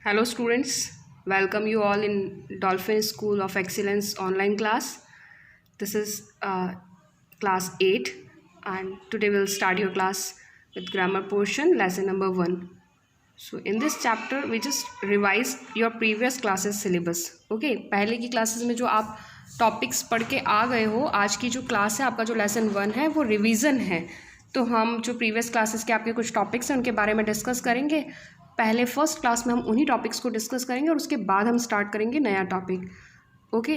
Hello students, welcome you all in Dolphin School of Excellence online class. This is class 8 and today we'll start your class with grammar portion lesson number 1. So in this chapter we just revise your previous classes syllabus. Okay, पहले की classes में जो आप topics पढ़ के आ गए हो, आज की जो क्लास है आपका जो लेसन 1 है वो रिवीजन है. तो हम जो प्रीवियस क्लासेस के आपके कुछ टॉपिक्स हैं उनके बारे में डिस्कस करेंगे. पहले फर्स्ट क्लास में हम उन्हीं टॉपिक्स को डिस्कस करेंगे और उसके बाद हम स्टार्ट करेंगे नया टॉपिक. ओके,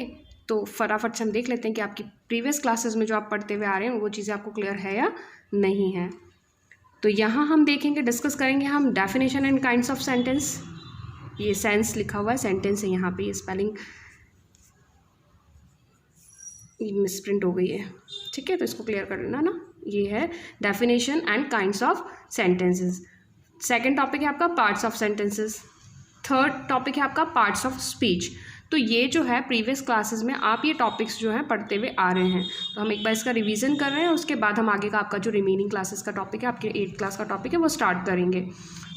तो फटाफट से हम देख लेते हैं कि आपकी प्रीवियस क्लासेस में जो आप पढ़ते हुए आ रहे हैं वो चीज़ें आपको क्लियर है या नहीं है. तो यहाँ हम देखेंगे, डिस्कस करेंगे हम definition and kinds of sentence. ये सेंस लिखा हुआ है, सेंटेंस है यहाँ पे, ये स्पेलिंग मिसप्रिंट हो गई है. ठीक है, तो इसको क्लियर कर लेना ना. ये है definition and kinds of sentences. Second topic है आपका parts of sentences. Third topic है आपका पार्ट्स ऑफ स्पीच. तो ये जो है प्रीवियस क्लासेस में आप ये टॉपिक्स जो हैं पढ़ते हुए आ रहे हैं. तो हम एक बार इसका रिवीजन कर रहे हैं, उसके बाद हम आगे का आपका जो रिमेनिंग क्लासेस का टॉपिक है, आपके 8th क्लास का टॉपिक है, वो स्टार्ट करेंगे.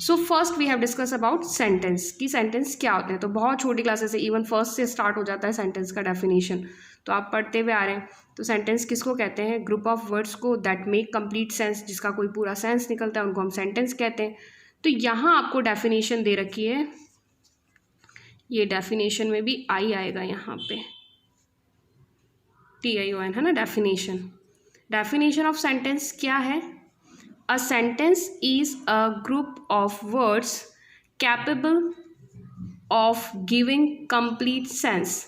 So first we have discuss about sentence कि सेंटेंस क्या होते हैं. तो बहुत छोटी क्लासेस से इवन फर्स्ट से स्टार्ट हो जाता है सेंटेंस का डेफिनेशन. तो आप पढ़ते हुए आ रहे हैं. तो सेंटेंस किसको कहते हैं? ग्रुप ऑफ वर्ड्स को दैट मेक कंप्लीट सेंस, जिसका कोई पूरा सेंस निकलता है उनको हम सेंटेंस कहते हैं. तो यहाँ आपको डेफिनेशन दे रखी है, ये डेफिनेशन में भी आई आएगा यहाँ पे, TION है ना डेफिनेशन. डेफिनेशन ऑफ सेंटेंस क्या है? A sentence is a group of words capable of giving complete sense.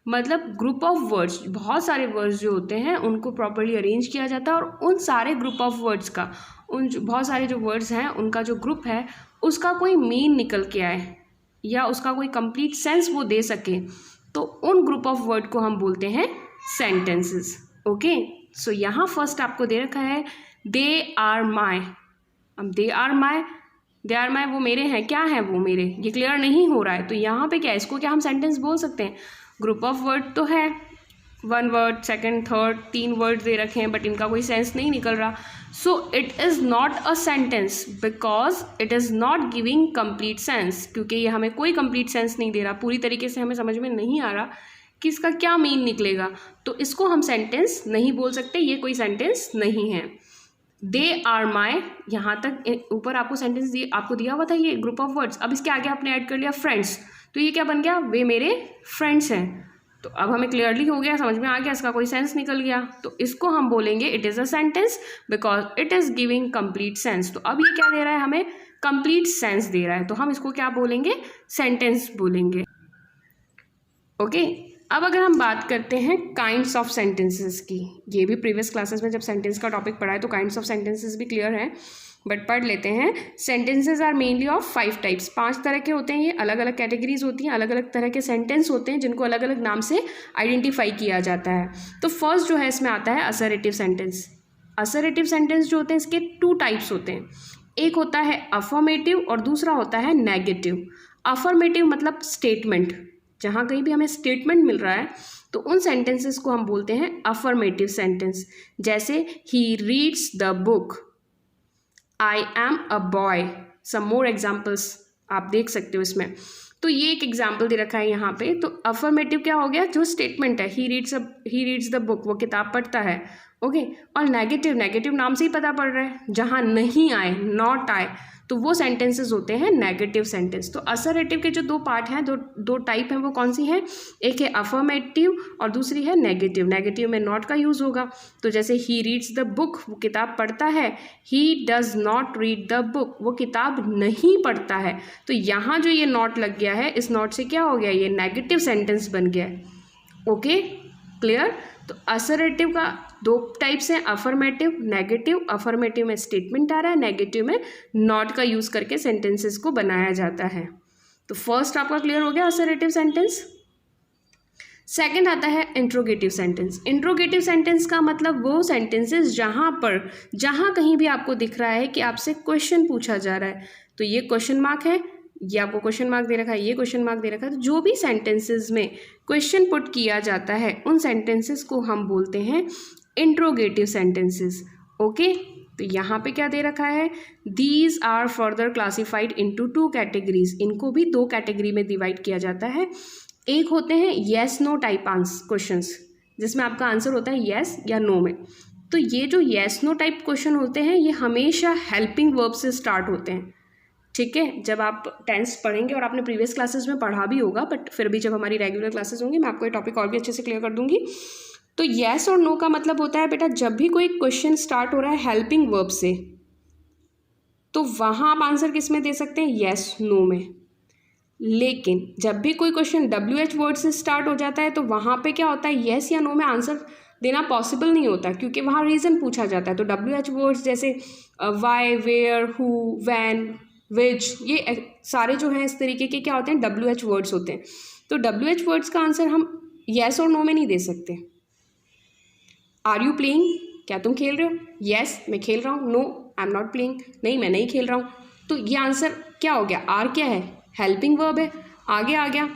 मतलब ग्रुप ऑफ वर्ड्स, बहुत सारे वर्ड्स जो होते हैं उनको प्रॉपर्ली अरेंज किया जाता है और उन सारे ग्रुप ऑफ वर्ड्स का, बहुत सारे जो वर्ड्स हैं उनका जो ग्रुप है उसका कोई मीन निकल के आए या उसका कोई कंप्लीट सेंस वो दे सके, तो उन ग्रुप ऑफ वर्ड को हम बोलते हैं सेंटेंसेस. ओके, सो यहाँ फर्स्ट आपको दे रखा है दे आर माई. अब दे आर माई वो मेरे हैं. क्या है वो मेरे? ये क्लियर नहीं हो रहा है. तो यहाँ पे क्या है, इसको क्या हम सेंटेंस बोल सकते हैं? ग्रुप ऑफ वर्ड तो है, 1 वर्ड, सेकेंड, थर्ड, 3 वर्ड दे रखे हैं, बट इनका कोई सेंस नहीं निकल रहा. So it is not a sentence because it is not giving complete sense. क्योंकि ये हमें कोई कंप्लीट सेंस नहीं दे रहा, पूरी तरीके से हमें समझ में नहीं आ रहा कि इसका क्या मीन निकलेगा. तो इसको हम सेंटेंस नहीं बोल सकते, ये कोई सेंटेंस नहीं है. दे आर माई, यहाँ तक ऊपर आपको सेंटेंस आपको दिया हुआ था ये ग्रुप ऑफ वर्ड्स. अब इसके आगे आपने ऐड कर लिया फ्रेंड्स. तो ये क्या बन गया? वे मेरे फ्रेंड्स हैं. तो अब हमें क्लियरली हो गया, समझ में आ गया, इसका कोई सेंस निकल गया. तो इसको हम बोलेंगे it is a sentence because it is giving complete sense. तो अब ये क्या दे रहा है? हमें कंप्लीट सेंस दे रहा है. तो हम इसको क्या बोलेंगे? सेंटेंस बोलेंगे. ओके, अब अगर हम बात करते हैं काइंड्स ऑफ सेंटेंसेस की, ये भी प्रीवियस क्लासेस में जब सेंटेंस का टॉपिक पढ़ा है तो काइंड्स ऑफ सेंटेंसेस भी क्लियर है, बट पढ़ लेते हैं. Sentences are mainly of 5 types. 5 तरह के होते हैं. ये अलग अलग कैटेगरीज होती हैं, अलग अलग तरह के सेंटेंस होते हैं जिनको अलग अलग नाम से आइडेंटिफाई किया जाता है. तो फर्स्ट जो है इसमें आता है असर्टिव सेंटेंस. असर्टिव सेंटेंस जो होते हैं इसके 2 टाइप्स होते हैं. एक होता है अफर्मेटिव और दूसरा होता है नेगेटिव. अफर्मेटिव मतलब स्टेटमेंट, जहाँ कहीं भी हमें स्टेटमेंट मिल रहा है तो उन सेंटेंसेस को हम बोलते हैं अफर्मेटिव सेंटेंस. जैसे he reads the book, I am a boy. Some more examples आप देख सकते हो इसमें. तो ये एक एग्जाम्पल दे रखा है यहाँ पे. तो अफर्मेटिव क्या हो गया? जो स्टेटमेंट है, ही रीड्स द बुक, वो किताब पढ़ता है. ओके, और नेगेटिव नाम से ही पता पड़ रहा है, जहाँ नहीं आए, नॉट आए, तो वो सेंटेंसेस होते हैं नेगेटिव सेंटेंस. तो असर्टिव के जो 2 पार्ट हैं, दो टाइप हैं, वो कौन सी हैं? एक है अफर्मेटिव और दूसरी है नेगेटिव. नेगेटिव में नॉट का यूज़ होगा. तो जैसे ही रीड्स द बुक, वो किताब पढ़ता है. He does not read the book, वो किताब नहीं पढ़ता है. तो यहाँ जो ये नॉट लग गया है, इस नॉट से क्या हो गया? ये नेगेटिव सेंटेंस बन गया है. Okay, clear? तो असर्टिव का 2 टाइप्स हैं, अफर्मेटिव, नेगेटिव. अफर्मेटिव में स्टेटमेंट आ रहा है, नेगेटिव में नॉट का यूज़ करके सेंटेंसेस को बनाया जाता है. तो फर्स्ट आपका क्लियर हो गया असर्टिव सेंटेंस. सेकंड आता है इंट्रोगेटिव सेंटेंस. इंट्रोगेटिव सेंटेंस का मतलब वो सेंटेंसेस जहाँ कहीं भी आपको दिख रहा है कि आपसे क्वेश्चन पूछा जा रहा है. तो ये क्वेश्चन मार्क है, ये आपको क्वेश्चन मार्क दे रखा है, ये क्वेश्चन मार्क दे रखा है. तो जो भी सेंटेंसेस में क्वेश्चन पुट किया जाता है उन सेंटेंसेस को हम बोलते हैं इंट्रोगेटिव सेंटेंसेस. ओके, तो यहाँ पे क्या दे रखा है, these are further classified into 2 categories, इनको भी 2 कैटेगरी में डिवाइड किया जाता है। एक होते हैं येस नो टाइप क्वेश्चंस, जिसमें आपका आंसर होता है येस या नो में। तो ये जो येस नो टाइप क्वेश्चन होते हैं ये हमेशा हेल्पिंग वर्ब से स्टार्ट होते हैं, ठीक है। जब आप टेंस पढ़ेंगे, और आपने प्रीवियस क्लासेस में पढ़ा भी होगा, बट फिर भी जब हमारी रेगुलर क्लासेस होंगी मैं आपको ये टॉपिक और भी अच्छे से क्लियर कर दूंगी। तो येस और नो का मतलब होता है बेटा, जब भी कोई क्वेश्चन स्टार्ट हो रहा है हेल्पिंग वर्ब से, तो वहाँ आप आंसर किस में दे सकते हैं, येस नो में। लेकिन जब भी कोई क्वेश्चन WH वर्ड से स्टार्ट हो जाता है तो वहाँ पे क्या होता है, येस या नो में आंसर देना पॉसिबल नहीं होता, क्योंकि वहाँ रीज़न पूछा जाता है। तो WH वर्ड्स जैसे वाई, वेयर, हु, वैन, विच, ये सारे जो हैं इस तरीके के क्या होते हैं, WH वर्ड्स होते हैं। तो WH वर्ड्स का आंसर हम येस और नो में नहीं दे सकते। आर यू प्लेइंग, क्या तुम खेल रहे हो, येस मैं खेल रहा हूँ, no I am not playing, नहीं मैं नहीं खेल रहा हूँ। तो ये आंसर क्या हो गया, आर क्या है, हेल्पिंग वर्ब है, आगे आ गया।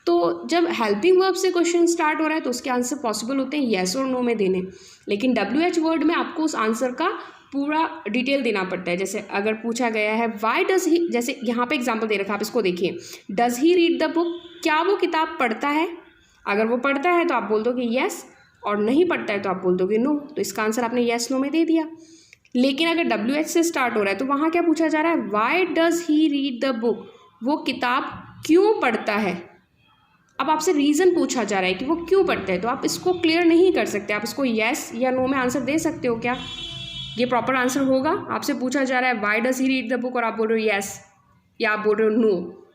तो जब हेल्पिंग वर्ब से क्वेश्चन स्टार्ट हो रहा है तो उसके आंसर पॉसिबल होते हैं येस और नो में देने। लेकिन WH वर्ड में आपको उस आंसर का पूरा डिटेल देना पड़ता है। जैसे अगर पूछा गया है वाई डज ही, जैसे यहाँ पे एग्जांपल दे रखा है, आप इसको देखिए, does he read the book, क्या वो किताब पढ़ता है। अगर वो पढ़ता है तो आप बोल दोगे येस, और नहीं पढ़ता है तो आप बोल दोगे नो। तो इसका आंसर आपने येस नो में दे दिया। लेकिन अगर WH से स्टार्ट हो रहा है तो वहाँ क्या पूछा जा रहा है, why does he read the book, वो किताब क्यों पढ़ता है। अब आपसे रीज़न पूछा जा रहा है कि वो क्यों पढ़ता है, तो आप इसको क्लियर नहीं कर सकते। आप इसको येस या नो में आंसर दे सकते हो क्या, ये प्रॉपर आंसर होगा। आपसे पूछा जा रहा है why does he read the book और आप बोल रहे हो येस, या आप बोल रहे हो no.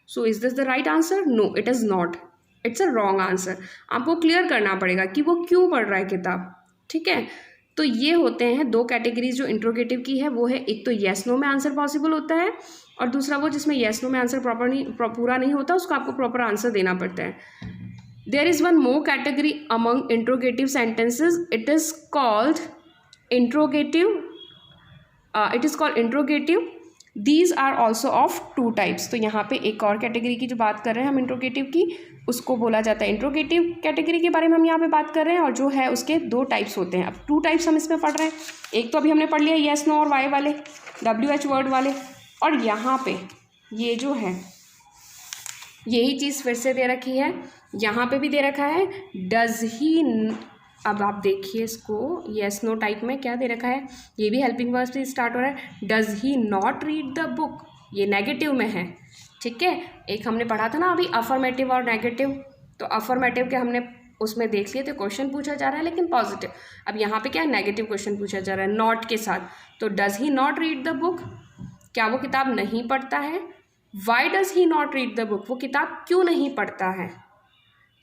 So is this the right answer, no it is not, it's a wrong answer. आपको क्लियर करना पड़ेगा कि वो क्यों पढ़ रहा है किताब, ठीक है। तो ये होते हैं 2 कैटेगरीज जो इंट्रोगेटिव की है, वो है एक तो येस नो में आंसर पॉसिबल होता है, और दूसरा वो जिसमें येस नो में आंसर पूरा नहीं होता, उसको आपको प्रॉपर आंसर देना पड़ता है। There is one more category among interrogative sentences, it is called interrogative, these are also of 2 types. तो यहाँ पे एक और कैटेगरी की जो बात कर रहे हैं हम इंट्रोगेटिव की, उसको बोला जाता है इंट्रोगेटिव कैटेगरी के बारे में हम यहाँ पे बात कर रहे हैं, और जो है उसके 2 टाइप्स होते हैं। अब 2 टाइप्स हम इसमें पढ़ रहे हैं, एक तो अभी हमने पढ़ लिया येस नो और वाई वाले, WH वर्ड वाले, और यहाँ पे ये जो है यही चीज़ फिर से दे रखी है, यहाँ पे भी दे रखा है डज ही। अब आप देखिए इसको, येस नो टाइप में क्या दे रखा है, ये भी हेल्पिंग वर्ब से स्टार्ट हो रहा है, does he not read the book, ये नेगेटिव में है, ठीक है। एक हमने पढ़ा था ना अभी अफर्मेटिव और नेगेटिव, तो अफर्मेटिव के हमने उसमें देख लिए थे, क्वेश्चन पूछा जा रहा है लेकिन पॉजिटिव। अब यहाँ पे क्या है, नेगेटिव क्वेश्चन पूछा जा रहा है नॉट के साथ। तो does he not read the book, क्या वो किताब नहीं पढ़ता है। Why does he not read the book, वो किताब क्यों नहीं पढ़ता है।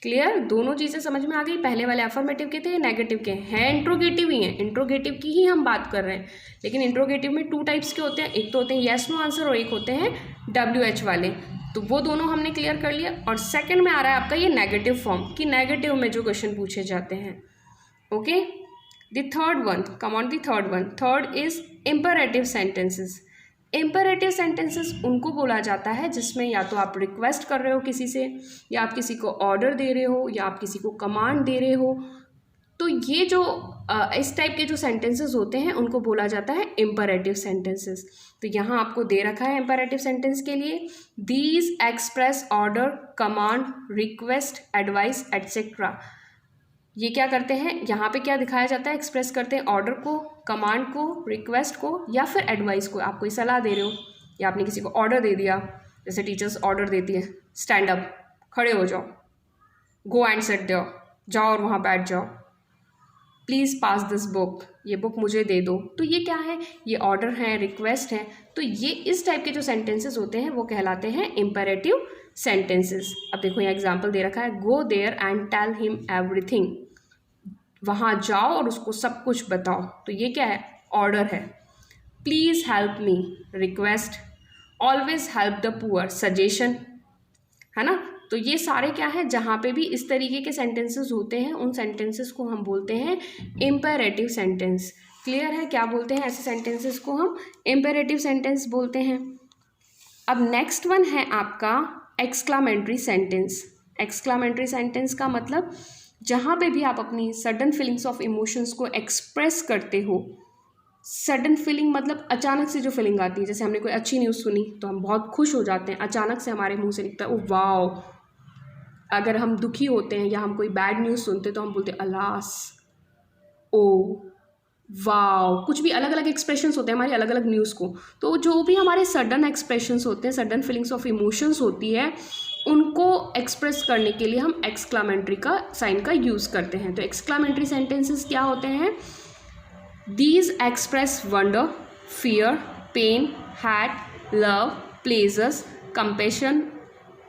क्लियर, दोनों चीज़ें समझ में आ गई। पहले वाले अफर्मेटिव के थे, नेगेटिव के हैं, इंट्रोगेटिव ही हैं, इंट्रोगेटिव की ही हम बात कर रहे हैं। लेकिन इंट्रोगेटिव में 2 टाइप्स के होते हैं, एक तो होते हैं येस नो आंसर और एक होते हैं WH वाले। तो वो दोनों हमने क्लियर कर लिया। और सेकंड में आ रहा है आपका ये नेगेटिव फॉर्म, कि नेगेटिव में जो क्वेश्चन पूछे जाते हैं। Okay, the third one, come on the third one, third is imperative sentences. Imperative sentences उनको बोला जाता है जिसमें या तो आप रिक्वेस्ट कर रहे हो किसी से, या आप किसी को ऑर्डर दे रहे हो, या आप किसी को कमांड दे रहे हो। तो ये जो इस टाइप के जो सेंटेंसेस होते हैं उनको बोला जाता है इम्परेटिव सेंटेंसेस। तो यहाँ आपको दे रखा है इम्परेटिव सेंटेंस के लिए, these express order, command, request, advice etcetera. ये क्या करते हैं, यहाँ पे क्या दिखाया जाता है, एक्सप्रेस करते हैं ऑर्डर को, कमांड को, रिक्वेस्ट को, या फिर एडवाइस को। आप कोई सलाह दे रहे हो या आपने किसी को ऑर्डर दे दिया, जैसे टीचर्स ऑर्डर देती है, स्टैंड अप, खड़े हो जाओ, गो एंड सिट देयर, जाओ और वहाँ बैठ जाओ, प्लीज़ पास दिस बुक, ये बुक मुझे दे दो। तो ये क्या है, ये ऑर्डर है, रिक्वेस्ट है। तो ये इस टाइप के जो सेंटेंसेस होते हैं वो कहलाते हैं इम्परेटिव सेंटेंसेस। अब देखो यहाँ एग्जाम्पल दे रखा है, go there and tell him everything, वहाँ जाओ और उसको सब कुछ बताओ। तो ये क्या है, ऑर्डर है। Please help me, request. Always help the poor, suggestion, है ना। तो ये सारे क्या है, जहाँ पे भी इस तरीके के सेंटेंसेस होते हैं उन सेंटेंसेस को हम बोलते हैं इम्पेरेटिव सेंटेंस। क्लियर है, क्या बोलते हैं ऐसे सेंटेंसेस को, हम इम्पेरेटिव सेंटेंस बोलते हैं। अब नेक्स्ट वन है आपका एक्सक्लामेटरी सेंटेंस। एक्सक्लामेटरी सेंटेंस का मतलब जहाँ पे भी आप अपनी सडन फीलिंग्स ऑफ इमोशंस को एक्सप्रेस करते हो, सडन फीलिंग मतलब अचानक से जो फीलिंग आती है, जैसे हमने कोई अच्छी न्यूज़ सुनी तो हम बहुत खुश हो जाते हैं, अचानक से हमारे मुंह से निकलता है ओ वाओ। अगर हम दुखी होते हैं या हम कोई बैड न्यूज़ सुनते तो हम बोलते हैं अलास, ओ, वाओ। कुछ भी अलग अलग एक्सप्रेशंस होते हैं हमारी अलग अलग न्यूज़ को। तो जो भी हमारे सडन एक्सप्रेशंस होते हैं, सडन फीलिंग्स ऑफ इमोशंस होती है, उनको एक्सप्रेस करने के लिए हम एक्सक्लामेटरी का साइन का यूज़ करते हैं। तो एक्सक्लामेटरी सेंटेंसेस क्या होते हैं? These express wonder, fear, pain, hate, love, pleasures, compassion,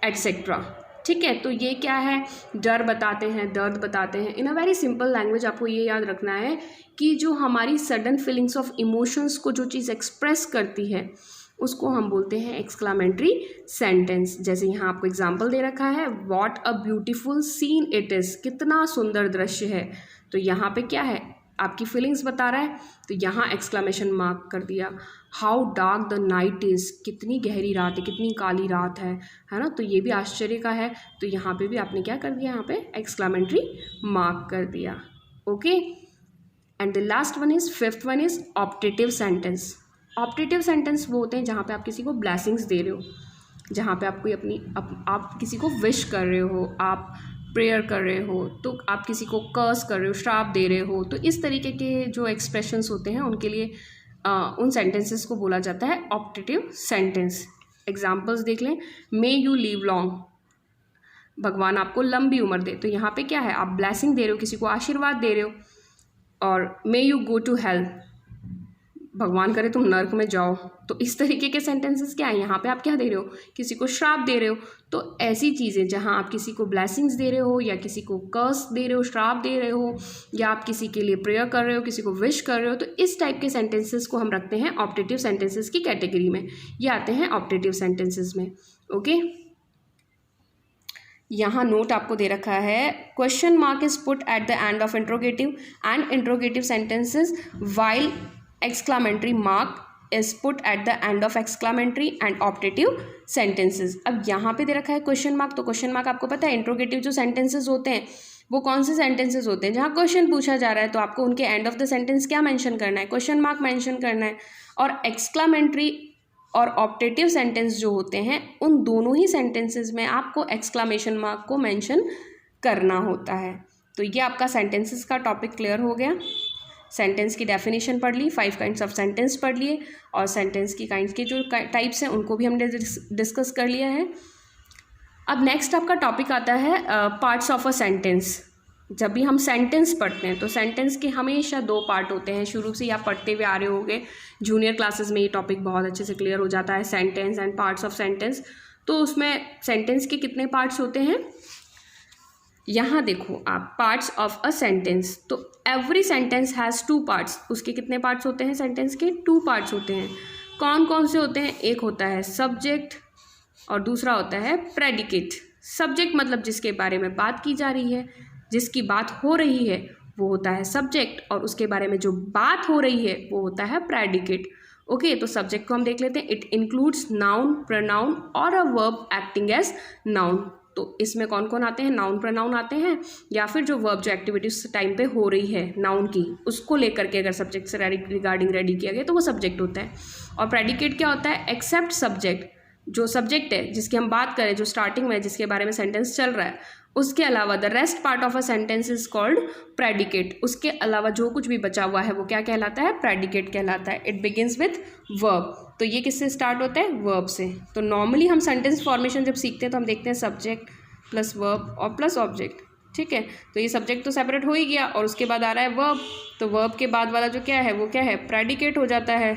etc. ठीक है, तो ये क्या है? डर बताते हैं, दर्द बताते हैं। इन अ वेरी सिंपल लैंग्वेज आपको ये याद रखना है कि जो हमारी सडन फीलिंग्स ऑफ इमोशंस को जो चीज़ एक्सप्रेस करती है उसको हम बोलते हैं एक्सक्लामेटरी सेंटेंस। जैसे यहाँ आपको एग्जाम्पल दे रखा है, what a beautiful seen it is, कितना सुंदर दृश्य है। तो यहाँ पे क्या है? आपकी फीलिंग्स बता रहा है, तो यहाँ एक्सक्लामेशन मार्क कर दिया। How dark the night is, कितनी गहरी रात है, कितनी काली रात है ना। तो ये भी आश्चर्य का है, तो यहाँ पे भी आपने क्या कर दिया? यहाँ पे एक्सक्लामेटरी मार्क कर दिया। Okay, and the last one is, fifth one is optative sentence. Optative sentence वो होते हैं जहाँ पे आप किसी को ब्लेसिंग्स दे रहे हो, जहाँ पे आप कोई आप किसी को विश कर रहे हो, आप प्रेयर कर रहे हो, तो आप किसी को कर्स कर रहे हो, श्राप दे रहे हो। तो इस तरीके के जो एक्सप्रेशंस होते हैं उनके लिए उन सेंटेंसेस को बोला जाता है ऑप्टेटिव सेंटेंस। एग्जाम्पल्स देख लें, मे यू लिव लॉन्ग, भगवान आपको लंबी उम्र दे। तो यहाँ पे क्या है? आप ब्लेसिंग दे रहे हो, किसी को आशीर्वाद दे रहे हो। और may you go to hell, भगवान करे तुम नर्क में जाओ। तो इस तरीके के सेंटेंसेस क्या है? यहाँ पे आप क्या दे रहे हो? किसी को श्राप दे रहे हो। तो ऐसी चीज़ें जहाँ आप किसी को ब्लेसिंग्स दे रहे हो या किसी को कर्स दे रहे हो, श्राप दे रहे हो, या आप किसी के लिए प्रेयर कर रहे हो, किसी को विश कर रहे हो, तो इस टाइप के सेंटेंसेस को हम रखते हैं ऑप्टेटिव सेंटेंसेस की कैटेगरी में। ये आते हैं ऑप्टेटिव सेंटेंसेस में। ओके, यहाँ नोट आपको दे रखा है, question mark is put at the end of interrogative and interrogative sentences while exclamatory mark is put at the end of exclamatory and optative sentences। अब यहाँ पे दे रखा है क्वेश्चन मार्क, तो क्वेश्चन मार्क आपको पता है इंट्रोगेटिव जो सेंटेंसेस होते हैं वो कौन से सेंटेंसेस होते हैं? जहाँ क्वेश्चन पूछा जा रहा है तो आपको उनके एंड ऑफ द सेंटेंस क्या मेंशन करना है? क्वेश्चन मार्क मेंशन करना है। और एक्सक्लामेटरी और ऑप्टेटिव सेंटेंस जो होते हैं उन दोनों ही सेंटेंसेस में आपको एक्सक्लामेशन मार्क को मेंशन करना होता है। तो ये आपका सेंटेंसेस का टॉपिक क्लियर हो गया। सेंटेंस की डेफिनेशन पढ़ ली, 5 काइंड्स ऑफ सेंटेंस पढ़ लिए, और सेंटेंस की काइंड्स के जो टाइप्स हैं उनको भी हमने डिस्कस कर लिया है। अब नेक्स्ट आपका टॉपिक आता है पार्ट्स ऑफ अ सेंटेंस। जब भी हम सेंटेंस पढ़ते हैं तो सेंटेंस के हमेशा 2 पार्ट होते हैं। शुरू से ही आप पढ़ते हुए आ रहे होंगे, जूनियर क्लासेस में ये टॉपिक बहुत अच्छे से क्लियर हो जाता है, sentence and parts of sentence. तो उसमें सेंटेंस के कितने पार्ट्स होते हैं? यहाँ देखो आप, पार्ट्स ऑफ अ सेंटेंस। तो एवरी सेंटेंस हैज़ 2 पार्ट्स। उसके कितने पार्ट्स होते हैं? सेंटेंस के 2 पार्ट्स होते हैं। कौन कौन से होते हैं? एक होता है सब्जेक्ट और दूसरा होता है प्रेडिकेट। सब्जेक्ट मतलब जिसके बारे में बात की जा रही है, जिसकी बात हो रही है, वो होता है सब्जेक्ट, और उसके बारे में जो बात हो रही है वो होता है प्रेडिकेट। ओके, तो सब्जेक्ट को हम देख लेते हैं। इट इंक्लूड्स नाउन, प्रोनाउन और a verb acting as noun. तो इसमें कौन कौन आते हैं? नाउन, प्रोनाउन आते हैं, या फिर जो वर्ब जो एक्टिविटी उस टाइम पे हो रही है नाउन की, उसको लेकर के अगर सब्जेक्ट से रिगार्डिंग रेडी किया गया तो वो सब्जेक्ट होता है। और प्रेडिकेट क्या होता है? एक्सेप्ट सब्जेक्ट, जो सब्जेक्ट है जिसकी हम बात करें, जो स्टार्टिंग में जिसके बारे में सेंटेंस चल रहा है, उसके अलावा the rest part of a sentence is called predicate. उसके अलावा जो कुछ भी बचा हुआ है वो क्या कहलाता है? प्रेडिकेट कहलाता है। It begins with verb. तो ये किससे स्टार्ट होता है? वर्ब से। तो नॉर्मली हम सेंटेंस फॉर्मेशन जब सीखते हैं तो हम देखते हैं सब्जेक्ट प्लस वर्ब और प्लस ऑब्जेक्ट। ठीक है, तो ये सब्जेक्ट तो सेपरेट हो ही गया, और उसके बाद आ रहा है वर्ब। तो वर्ब के बाद वाला जो क्या है वो क्या है? प्रेडिकेट हो जाता है।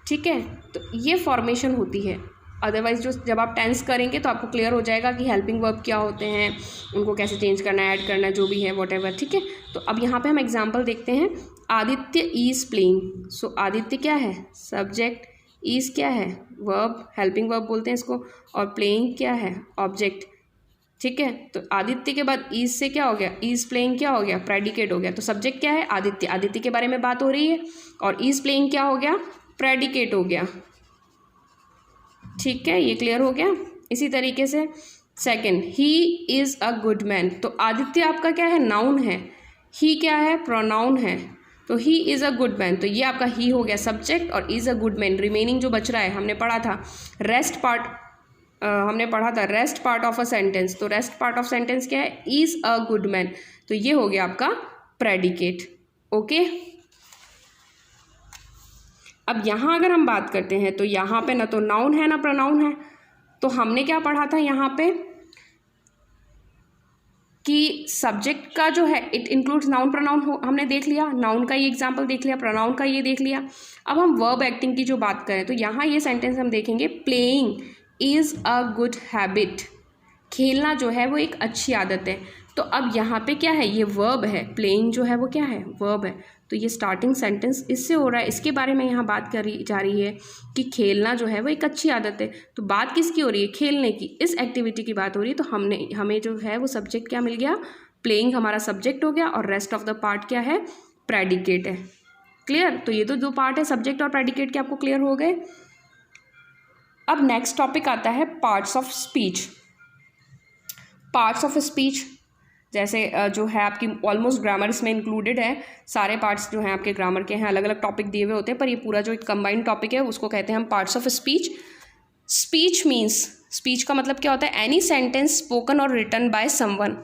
ठीक है, तो ये फॉर्मेशन होती है। अदरवाइज जो जब आप टेंस करेंगे तो आपको क्लियर हो जाएगा कि हेल्पिंग वर्ब क्या होते हैं, उनको कैसे चेंज करना है, ऐड करना है, जो भी है व्हाटएवर। ठीक है, तो अब यहाँ पे हम एग्जांपल देखते हैं। Aditya is playing. So Aditya क्या है? सब्जेक्ट, इज क्या है? वर्ब, हेल्पिंग वर्ब बोलते हैं इसको, और प्लेइंग क्या है? ऑब्जेक्ट। ठीक है, तो आदित्य के बाद इज से क्या हो गया? इज प्लेइंग क्या हो गया? प्रेडिकेट हो गया। तो सब्जेक्ट क्या है? आदित्य, आदित्य के बारे में बात हो रही है, और इज प्लेइंग क्या हो गया? प्रेडिकेट हो गया। ठीक है, ये क्लियर हो गया। इसी तरीके से second, he is a good man. तो आदित्य आपका क्या है? नाउन है, ही क्या है? प्रोनाउन है। तो he is a good man, तो ये आपका ही हो गया सब्जेक्ट और is a good man. Remaining जो बच रहा है हमने पढ़ा था rest part of a sentence, तो रेस्ट पार्ट ऑफ सेंटेंस क्या है, इज़ अ गुड मैन, तो ये हो गया आपका प्रेडिकेट। ओके, अब यहाँ अगर हम बात करते हैं तो यहाँ पे ना तो नाउन है ना प्रोनाउन है, तो हमने क्या पढ़ा था यहाँ पे कि सब्जेक्ट का जो है इट इंक्लूड्स नाउन प्रोनाउन हमने देख लिया, नाउन का ये एग्जांपल देख लिया, प्रोनाउन का ये देख लिया। अब हम वर्ब एक्टिंग की जो बात करें तो यहाँ ये सेंटेंस हम देखेंगे, playing is a good habit, खेलना जो है वो एक अच्छी आदत है। तो अब यहाँ पे क्या है, ये वर्ब है, प्लेइंग जो है वो क्या है, वर्ब है, तो ये स्टार्टिंग सेंटेंस इससे हो रहा है, इसके बारे में यहाँ बात करी जा रही है कि खेलना जो है वो एक अच्छी आदत है। तो बात किसकी हो रही है, खेलने की, इस एक्टिविटी की बात हो रही है। तो हमें जो है वो सब्जेक्ट क्या मिल गया, प्लेइंग हमारा सब्जेक्ट हो गया और रेस्ट ऑफ द पार्ट क्या है, प्रेडिकेट है। क्लियर, तो ये तो दो पार्ट है सब्जेक्ट और प्रेडिकेट के, आपको क्लियर हो गए। अब नेक्स्ट टॉपिक आता है parts of speech. Parts of speech जैसे जो है आपकी ऑलमोस्ट ग्रामर इसमें इंक्लूडेड है, सारे पार्ट्स जो हैं आपके ग्रामर के हैं, अलग अलग टॉपिक दिए हुए होते हैं, पर ये पूरा जो एक कंबाइंड टॉपिक है उसको कहते हैं हम parts of speech. Speech means, speech का मतलब क्या होता है, एनी सेंटेंस स्पोकन और रिटन बाय समवन,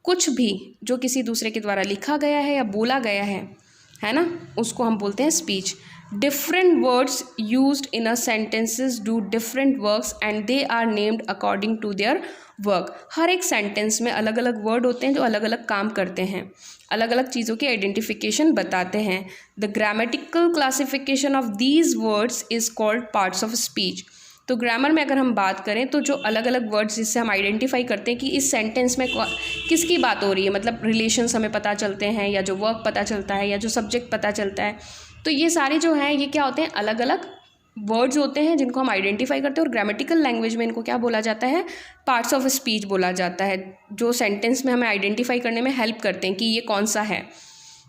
कुछ भी जो किसी दूसरे के द्वारा लिखा गया है या बोला गया है ना, उसको हम बोलते हैं speech. Different words used in a sentences do different works and they are named according to their work. हर एक सेंटेंस में अलग अलग वर्ड होते हैं जो अलग अलग काम करते हैं, अलग अलग चीज़ों की आइडेंटिफिकेशन बताते हैं। The grammatical classification of these words is called parts of speech. तो ग्रामर में अगर हम बात करें तो जो अलग अलग वर्ड्स जिससे हम आइडेंटिफाई करते हैं कि इस सेंटेंस में किसकी बात हो रही है, मतलब रिलेशंस हमें पता चलते हैं या जो वर्क पता चलता है या जो सब्जेक्ट पता चलता है, तो ये सारे जो हैं ये क्या होते हैं, अलग अलग वर्ड्स होते हैं जिनको हम आइडेंटिफाई करते हैं। और ग्रामेटिकल लैंग्वेज में इनको क्या बोला जाता है, पार्ट्स ऑफ स्पीच बोला जाता है, जो सेंटेंस में हमें आइडेंटिफाई करने में हेल्प करते हैं कि ये कौन सा है।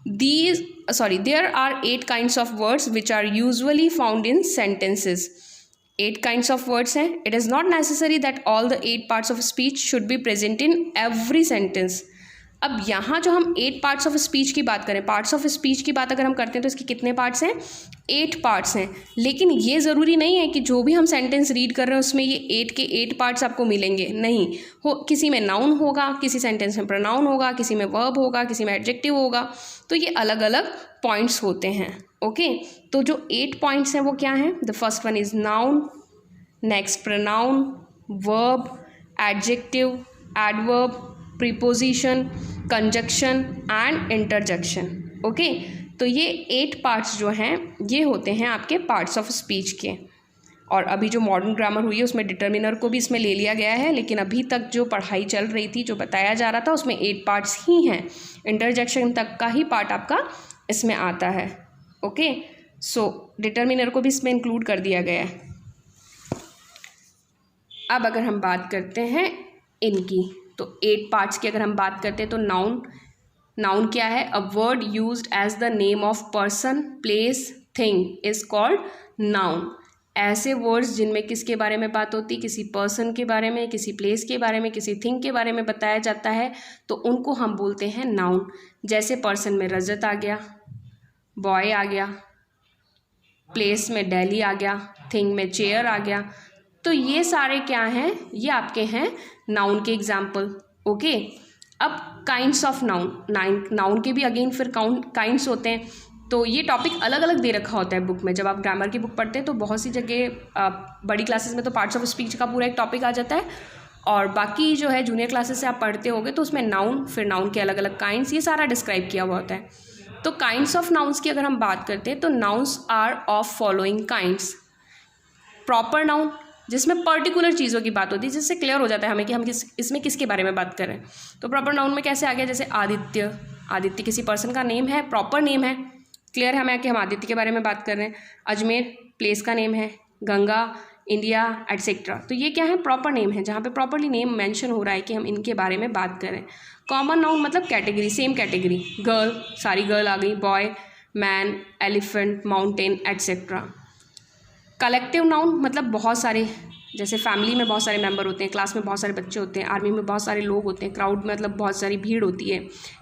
There are 8 kinds of words which are usually found in sentences. 8 kinds of words हैं। It is not necessary that all the 8 parts of speech should be present in every sentence. अब यहाँ जो हम 8 पार्ट्स ऑफ स्पीच की बात करें, parts of speech की बात अगर हम करते हैं तो इसके कितने पार्ट्स हैं, 8 पार्ट्स हैं। लेकिन ये ज़रूरी नहीं है कि जो भी हम सेंटेंस रीड कर रहे हैं उसमें ये 8 के 8 पार्ट्स आपको मिलेंगे, नहीं हो। किसी में नाउन होगा, किसी सेंटेंस में प्रोनाउन होगा, किसी में वर्ब होगा, किसी में एडजेक्टिव होगा, तो ये अलग अलग पॉइंट्स होते हैं। ओके, तो जो 8 पॉइंट्स हैं वो क्या हैं, the first one is noun, next pronoun, verb, adjective, adverb, preposition, conjunction and interjection. Okay, तो ये 8 पार्ट्स जो हैं ये होते हैं आपके पार्ट्स ऑफ स्पीच के। और अभी जो मॉडर्न ग्रामर हुई है उसमें डिटर्मिनर को भी इसमें ले लिया गया है, लेकिन अभी तक जो पढ़ाई चल रही थी, जो बताया जा रहा था, उसमें 8 पार्ट्स ही हैं। इंटरजेक्शन तक का ही पार्ट आपका इसमें आता है। ओके, सो डिटर्मिनर को भी इसमें इंक्लूड कर दिया गया है। अब अगर हम बात करते हैं इनकी, तो 8 पार्ट्स की अगर हम बात करते हैं तो नाउन क्या है, a word used as the name of person, place, thing is called noun. ऐसे वर्ड्स जिनमें किसके बारे में बात होती है, किसी पर्सन के बारे में, किसी प्लेस के बारे में, किसी थिंग के बारे में बताया जाता है, तो उनको हम बोलते हैं नाउन। जैसे पर्सन में रजत आ गया, बॉय आ गया, प्लेस में दिल्ली आ गया, थिंग में चेयर आ गया, तो ये सारे क्या हैं, ये आपके हैं नाउन के एग्जाम्पल। ओके, अब काइंड्स ऑफ नाउन के भी अगेन फिर काइंड्स होते हैं। तो ये टॉपिक अलग अलग दे रखा होता है बुक में। जब आप ग्रामर की बुक पढ़ते हैं तो बहुत सी जगह बड़ी क्लासेस में तो पार्ट्स ऑफ स्पीच का पूरा एक टॉपिक आ जाता है, और बाकी जो है जूनियर क्लासेस से आप पढ़ते होगे तो उसमें नाउन, फिर नाउन के अलग अलग काइंड्स, ये सारा डिस्क्राइब किया हुआ होता है। तो काइंड्स ऑफ नाउन्स की अगर हम बात करते हैं तो nouns are of following kinds. Proper noun जिसमें पर्टिकुलर चीज़ों की बात होती है, जिससे क्लियर हो जाता है हमें कि हम इसमें किसके बारे में बात कर रहे हैं। तो प्रॉपर नाउन में कैसे आ गया, जैसे आदित्य किसी पर्सन का नेम है, प्रॉपर नेम है, क्लियर है हमें कि हम आदित्य के बारे में बात कर रहे हैं। अजमेर प्लेस का नेम है, गंगा इंडिया एटसेट्रा, तो ये क्या है, प्रॉपर नेम है, जहाँ पे प्रॉपरली नेम मेंशन हो रहा है कि हम इनके बारे में बात करें। कॉमन नाउन मतलब कैटेगरी, सेम कैटेगरी, गर्ल सारी गर्ल आ गई, boy, man, elephant, mountain etcetera. Collective noun मतलब बहुत सारे जैसे फैमिली में बहुत सारे मेंबर होते हैं, क्लास में बहुत सारे बच्चे होते हैं, आर्मी में बहुत सारे लोग होते हैं, क्राउड में मतलब बहुत सारी भीड़ होती है,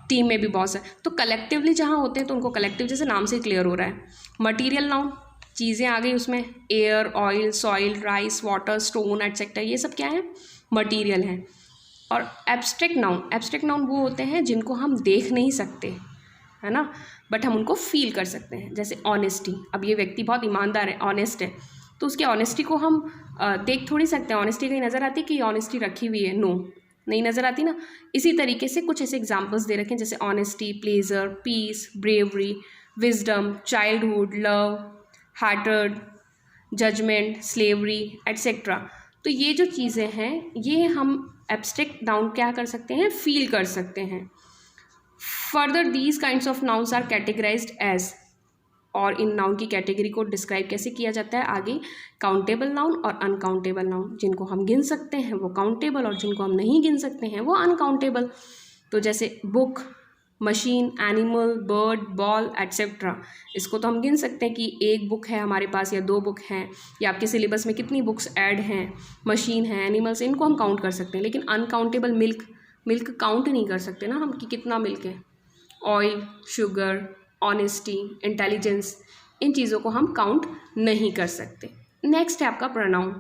टीम में भी बहुत सारे, तो कलेक्टिवली जहाँ होते हैं तो उनको कलेक्टिव, जैसे नाम से क्लियर हो रहा है। मटीरियल नाउन, चीज़ें आ गई उसमें, air, oil, soil, rice, water, stone etcetera, ये सब क्या है, मटीरियल हैं। और एब्स्ट्रैक्ट नाउन वो होते हैं जिनको हम देख नहीं सकते, है ना, बट हम उनको फील कर सकते हैं। जैसे ऑनेस्टी, अब ये व्यक्ति बहुत ईमानदार है, ऑनेस्ट है, तो उसकी ऑनेस्टी को हम देख थोड़ी सकते हैं। ऑनेस्टी कहीं नज़र आती है कि ऑनेस्टी रखी हुई है, नो, नहीं नज़र आती ना। इसी तरीके से कुछ ऐसे एग्जांपल्स दे रखे हैं, जैसे honesty, pleasure, peace, bravery, wisdom, childhood, love, hearted, judgement, slavery etcetera. तो ये जो चीज़ें हैं ये हम एब्स्ट्रैक्ट नाउन क्या कर सकते हैं, फील कर सकते हैं। Further these kinds of nouns are categorised as, और इन नाउन की कैटेगरी को डिस्क्राइब कैसे किया जाता है आगे, काउंटेबल नाउन और अनकाउंटेबल नाउन। जिनको हम गिन सकते हैं वो काउंटेबल, और जिनको हम नहीं गिन सकते हैं वो अनकाउंटेबल। तो जैसे book, machine, animal, bird, ball etcetera, इसको तो हम गिन सकते हैं कि एक बुक है हमारे पास या 2 बुक हैं, या आपके सिलेबस में कितनी बुक्स ऐड हैं, मशीन है, एनिमल्स, इनको हम काउंट कर सकते हैं। लेकिन अनकाउंटेबल मिल्क काउंट नहीं कर सकते ना हम कि कितना मिल्क है। ऑयल, शुगर, ऑनेस्टी, इंटेलिजेंस, इन चीज़ों को हम काउंट नहीं कर सकते। नेक्स्ट है आपका pronoun.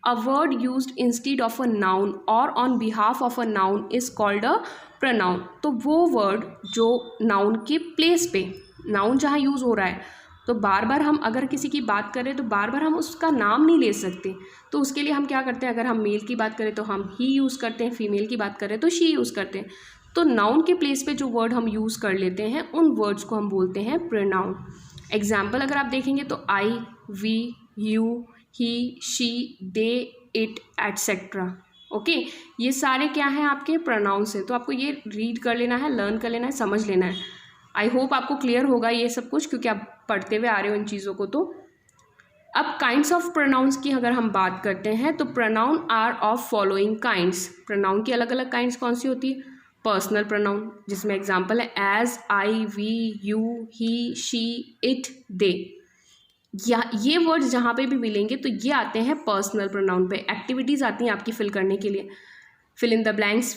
A word used instead of a noun और on behalf of a noun is called a pronoun. तो वो वर्ड जो नाउन के प्लेस पे, नाउन जहाँ यूज़ हो रहा है, तो बार बार हम अगर किसी की बात करें तो बार बार हम उसका नाम नहीं ले सकते। तो उसके लिए हम क्या करते हैं, अगर हम मेल की बात करें तो हम ही यूज़ करते हैं, फीमेल की बात करें तो शी यूज़ करते हैं। तो नाउन के प्लेस पे जो वर्ड हम यूज़ कर लेते हैं उन वर्ड्स को हम बोलते हैं प्रोनाउन। एग्जाम्पल अगर आप देखेंगे तो I, we, you, he, she, they, it etcetera. Okay, ये सारे क्या हैं आपके प्रोनाउंस हैं। तो आपको ये रीड कर लेना है, लर्न कर लेना है, समझ लेना है। आई होप आपको क्लियर होगा ये सब कुछ, क्योंकि आप पढ़ते हुए आ रहे हो इन चीज़ों को। तो अब काइंड्स ऑफ प्रोनाउंस की अगर हम बात करते हैं तो pronoun are of following kinds. Pronoun की अलग अलग काइंड्स कौन सी होती है? पर्सनल प्रोनाउन, जिसमें एग्जांपल है as, I, we, you, he, she, it, they. या ये वर्ड्स जहाँ पे भी मिलेंगे तो ये आते हैं पर्सनल प्रोनाउन पे। एक्टिविटीज़ आती हैं आपकी फिल करने के लिए, fill in the blanks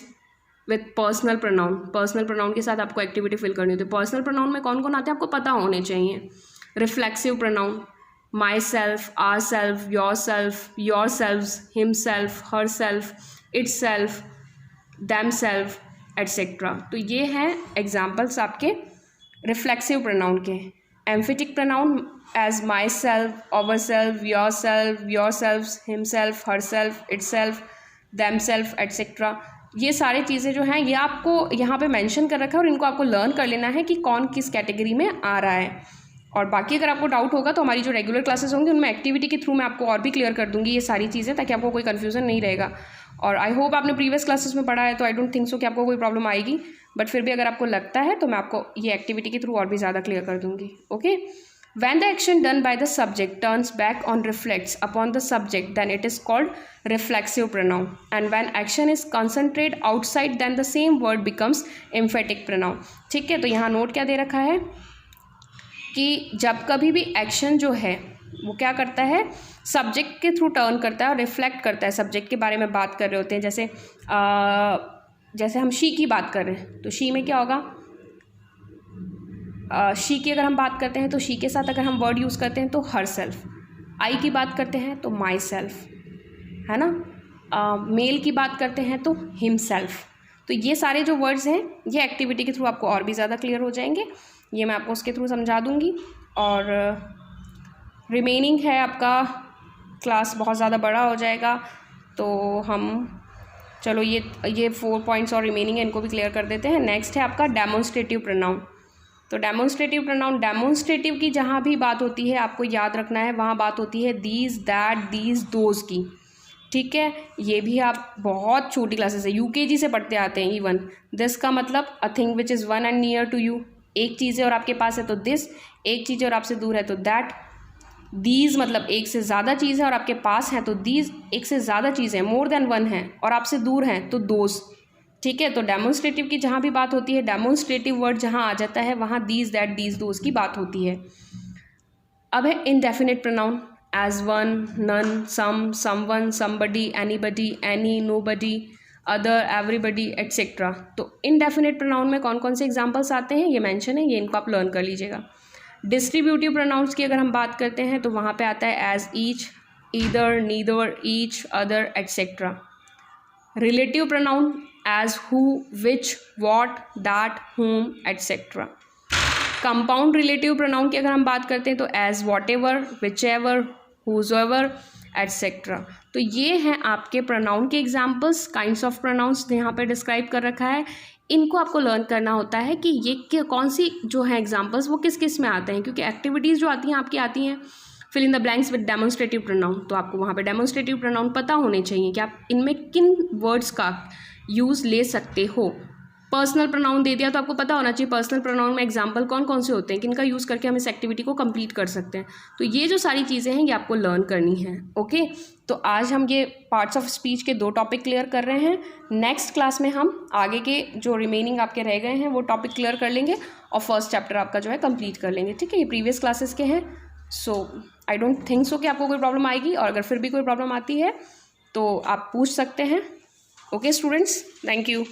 with personal pronoun. Personal pronoun के साथ आपको एक्टिविटी फिल करनी होती है। पर्सनल प्रोनाउन में कौन कौन आते हैं आपको पता होने चाहिए। Reflexive pronoun, myself, ourself, yourselves, himself, herself, itself, themself etcetera. तो ये हैं एग्जाम्पल्स आपके रिफ्लेक्सिव प्रोनाउन के। Emphatic pronoun as myself, ourself, yourselves, himself, herself, itself, themself etcetera. ये सारी चीज़ें जो हैं ये आपको यहाँ पे मेंशन कर रखा है और इनको आपको लर्न कर लेना है कि कौन किस कैटेगरी में आ रहा है। और बाकी अगर आपको डाउट होगा तो हमारी जो रेगुलर क्लासेस होंगी उनमें एक्टिविटी के थ्रू मैं आपको और भी क्लियर कर दूंगी ये सारी चीज़ें, ताकि आपको कोई कन्फ्यूजन नहीं रहेगा। और आई होप आपने प्रीवियस क्लासेस में पढ़ा है तो आई डोंट थिंक सो कि आपको कोई प्रॉब्लम आएगी, बट फिर भी अगर आपको लगता है तो मैं आपको ये एक्टिविटी के थ्रू और भी ज़्यादा क्लियर कर दूंगी। Okay, when the action done by the subject turns back on reflects upon the subject then it is called reflexive pronoun, and when action is concentrate outside then the same word becomes emphatic pronoun। ठीक है, तो यहाँ note क्या दे रखा है कि जब कभी भी एक्शन जो है वो क्या करता है, सब्जेक्ट के थ्रू टर्न करता है और रिफ्लेक्ट करता है, सब्जेक्ट के बारे में बात कर रहे होते हैं। जैसे हम शी की बात कर रहे हैं तो शी में क्या होगा, शी की अगर हम बात करते हैं तो शी के साथ अगर हम वर्ड यूज़ करते हैं तो हर सेल्फ। आई की बात करते हैं तो माई सेल्फ, है ना। मेल की बात करते हैं तो हिम सेल्फ। तो ये सारे जो वर्ड्स हैं ये एक्टिविटी के थ्रू आपको और भी ज़्यादा क्लियर हो जाएंगे, ये मैं आपको उसके थ्रू समझा दूँगी। और रिमेनिंग है आपका क्लास बहुत ज़्यादा बड़ा हो जाएगा, तो हम चलो ये 4 पॉइंट्स और रिमेनिंग है, इनको भी क्लियर कर देते हैं। नेक्स्ट है आपका डेमोन्स्ट्रेटिव प्रोनाउन। तो डेमोन्स्ट्रेटिव प्रोनाउन, डेमोन्स्ट्रेटिव की जहाँ भी बात होती है आपको याद रखना है, वहाँ बात होती है दीज, दैट, दीज, दोज की। ठीक है, ये भी आप बहुत छोटी क्लासेस से यूकेजी से पढ़ते आते हैं इवन। दिस का मतलब a thing which is one and near to you, एक चीज़ है और आपके पास है तो दिस, एक चीज़ है और आपसे दूर है तो दैट। दीज मतलब एक से ज़्यादा चीज़ है और आपके पास है तो दीज, एक से ज़्यादा चीज़ है, मोर देन वन है और आपसे दूर हैं तो दोज। ठीक है, तो डेमोन्स्ट्रेटिव की जहाँ भी बात होती है, डेमोन्स्ट्रेटिव वर्ड जहाँ आ जाता है वहाँ दीज, दैट, दीज, दोज की बात होती है। अब है indefinite pronoun as one, none, some, someone, somebody, anybody, any, nobody, other, everybody, etc. तो इनडेफिनेट प्रोनाउन में कौन कौन से एग्जाम्पल्स आते हैं ये मेंशन है, ये इनको आप लर्न कर लीजिएगा. डिस्ट्रीब्यूटिव प्रोनाउंस की अगर हम बात करते हैं तो वहाँ पे आता है as, each, either, neither, each, other, etcetera. Relative pronoun as who, which, what, that, whom, etcetera. Compound relative pronoun की अगर हम बात करते हैं तो as, whatever, whichever, whosever, etcetera. तो ये हैं आपके प्रोनाउन के एग्जाम्पल्स. काइंड्स ऑफ प्रोनाउंस यहाँ पे डिस्क्राइब कर रखा है. इनको आपको लर्न करना होता है कि ये कौन सी जो है एग्जाम्पल्स वो किस किस में आते हैं, क्योंकि एक्टिविटीज़ जो आती हैं आपकी आती हैं fill in the blanks with demonstrative pronoun. तो आपको वहाँ पे डेमोन्स्ट्रेटिव प्रोनाउन पता होने चाहिए कि आप इनमें किन वर्ड्स का यूज़ ले सकते हो. पर्सनल प्रोनाउन दे दिया तो आपको पता होना चाहिए पर्सनल प्रोनाउन में एग्जाम्पल कौन कौन से होते हैं, किनका यूज़ करके हम इस एक्टिविटी को कंप्लीट कर सकते हैं. तो ये जो सारी चीज़ें हैं ये आपको लर्न करनी है. ओके, तो आज हम ये पार्ट्स ऑफ स्पीच के 2 टॉपिक क्लियर कर रहे हैं. नेक्स्ट क्लास में हम आगे के जो रिमेनिंग आपके रह गए हैं वो टॉपिक क्लियर कर लेंगे और फर्स्ट चैप्टर आपका जो है कंप्लीट कर लेंगे. ठीक है, ये प्रीवियस क्लासेस के हैं. सो आई डोंट थिंक सो कि आपको कोई प्रॉब्लम आएगी, और अगर फिर भी कोई प्रॉब्लम आती है तो आप पूछ सकते हैं. Okay students, thank you.